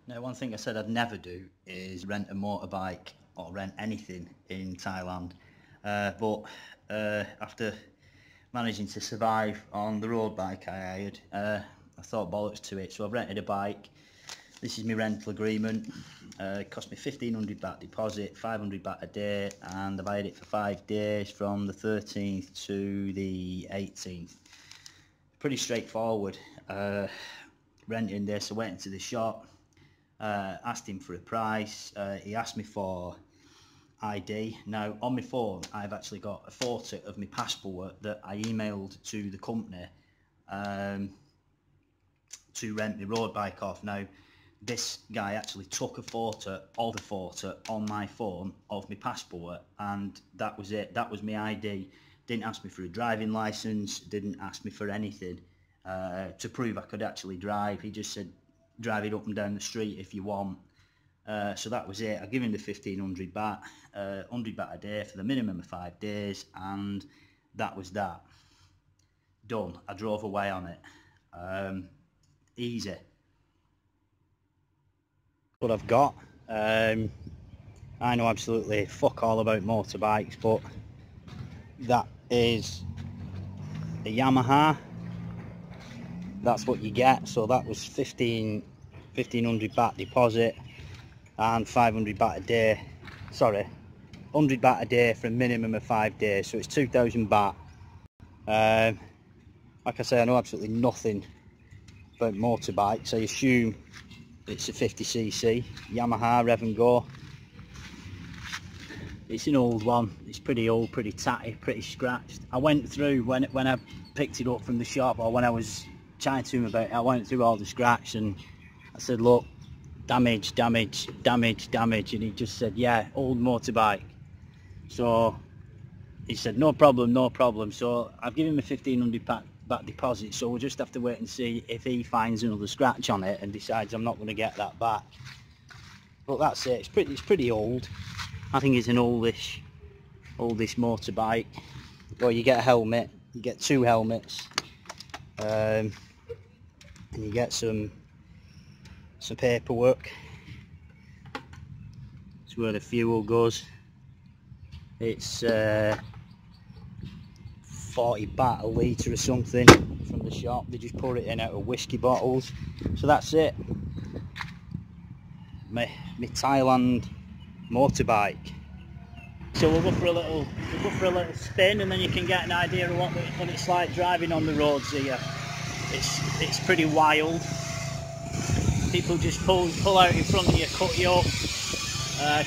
Now, one thing I said I'd never do is rent a motorbike or rent anything in Thailand. But after managing to survive on the road bike I hired, I thought bollocks to it. So I've rented a bike. This is my rental agreement. It cost me 1,500 baht deposit, 500 baht a day, and I've hired it for 5 days from the 13th to the 18th. Pretty straightforward. Renting this, I went into the shop, asked him for a price. He asked me for ID. Now on my phone I've actually got a photo of my passport that I emailed to the company to rent my road bike off. Now this guy actually took a photo of the photo on my phone of my passport, and that was it. That was my ID. Didn't ask me for a driving license, didn't ask me for anything to prove I could actually drive. He just said drive it up and down the street if you want. So that was it. I give him the 1,500 baht, 100 baht a day for the minimum of 5 days, and that was that. Done. I drove away on it. Easy. What I've got. I know absolutely fuck all about motorbikes, but that is a Yamaha. That's what you get. So that was 1,500 baht deposit and 500 baht a day. Sorry, 100 baht a day for a minimum of 5 days. So it's 2,000 baht. Like I say, I know absolutely nothing about motorbikes. I assume it's a 50cc Yamaha Rev and Go. It's an old one. It's pretty old, pretty tatty, pretty scratched. I went through when I picked it up from the shop, or when I was chatting to him about it, I went through all the scratch and I said, look, damage, damage, damage, damage, and he just said, yeah, old motorbike. So he said, no problem, no problem. So I've given him a 1,500 baht deposit, so we'll just have to wait and see if he finds another scratch on it and decides I'm not going to get that back. But that's it. It's pretty old. I think it's an oldish motorbike. Well, you get a helmet, you get 2 helmets, and you get some paperwork. It's where the fuel goes. It's 40 baht a litre or something from the shop. They just pour it in out of whiskey bottles. So that's it. My Thailand motorbike. So we'll go for a little spin, and then you can get an idea of what it's like driving on the roads here. It's pretty wild. People just pull out in front of you, cut you up.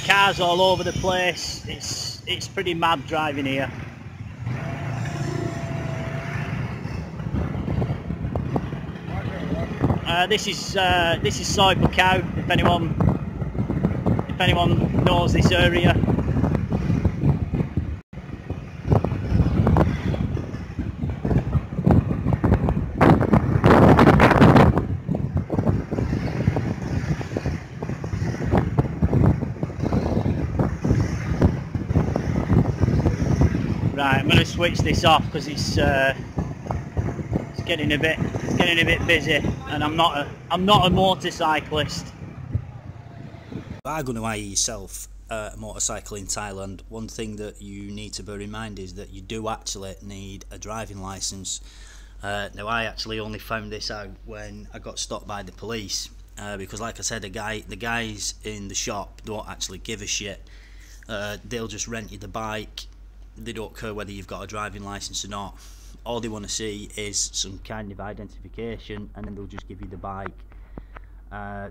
Cars all over the place. It's pretty mad driving here. This is Soi Buakhao, if anyone knows this area. Right, I'm going to switch this off because it's getting a bit busy, and I'm not a motorcyclist. If you're going to hire yourself a motorcycle in Thailand, one thing that you need to bear in mind is that you do actually need a driving licence. Now I actually only found this out when I got stopped by the police, because like I said, the guys in the shop don't actually give a shit. They'll just rent you the bike. They don't care whether you've got a driving licence or not. All they want to see is some kind of identification, and then they'll just give you the bike.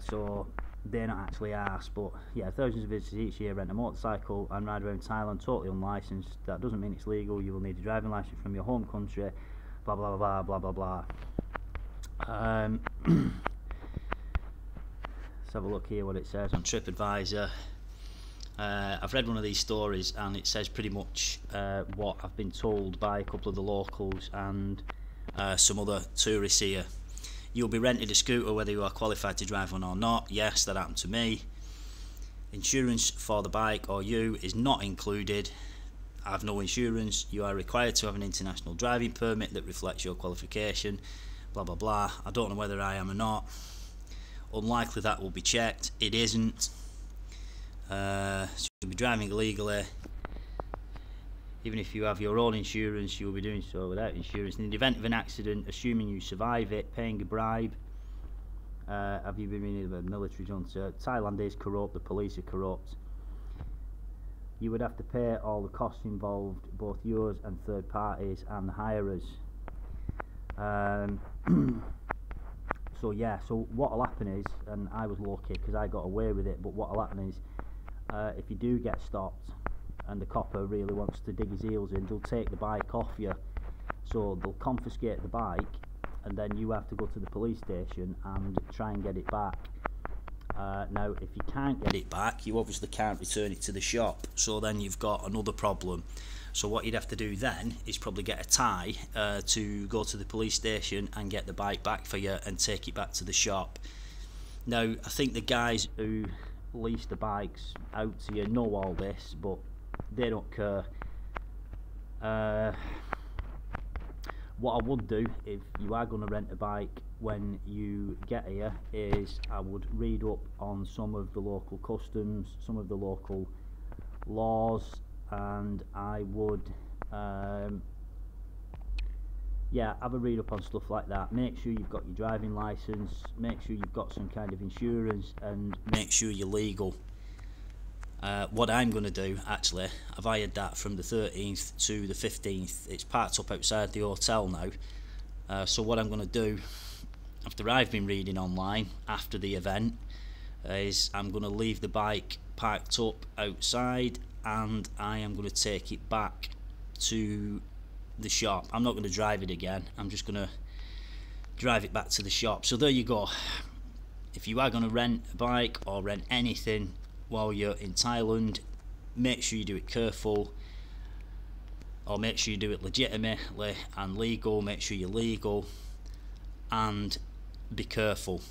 So they're not actually arsed. But yeah, thousands of visitors each year rent a motorcycle and ride around Thailand totally unlicensed. That doesn't mean it's legal. You will need a driving licence from your home country. Blah blah blah blah blah blah. Let's have a look here what it says on TripAdvisor. I've read one of these stories, and it says pretty much what I've been told by a couple of the locals and some other tourists here. You'll be rented a scooter whether you are qualified to drive one or not. Yes, that happened to me. Insurance for the bike or you is not included. I have no insurance. You are required to have an international driving permit that reflects your qualification. Blah blah blah. I don't know whether I am or not. unlikely that will be checked. It isn't. So you'll be driving illegally. Even if you have your own insurance, you'll be doing so without insurance. In the event of an accident, assuming you survive it, paying a bribe. Have you been reading about military junta? Thailand is corrupt, the police are corrupt. You would have to pay all the costs involved, both yours and third parties and the hirers. So yeah, so what'll happen is, and I was lucky because I got away with it, but what'll happen is, if you do get stopped and the copper really wants to dig his heels in, they'll take the bike off you. So they'll confiscate the bike, and then you have to go to the police station and try and get it back. Now if you can't get it back, you obviously can't return it to the shop, so then you've got another problem. So what you'd have to do then is probably get a Thai to go to the police station and get the bike back for you and take it back to the shop. Now I think the guys who lease the bikes out to you know all this, but they don't care. What I would do if you are going to rent a bike when you get here is I would read up on some of the local customs, some of the local laws, and I would yeah, have a read up on stuff like that. Make sure you've got your driving license, make sure you've got some kind of insurance, and make sure you're legal. What I'm going to do, actually, I've hired that from the 13th to the 15th. It's parked up outside the hotel now. So what I'm going to do, after I've been reading online after the event, is I'm going to leave the bike parked up outside, and I am going to take it back to the shop. I'm not going to drive it again, I'm just going to drive it back to the shop. So there you go. If you are going to rent a bike or rent anything while you're in Thailand, make sure you do it careful, or make sure you do it legitimately and legal. Make sure you're legal and be careful.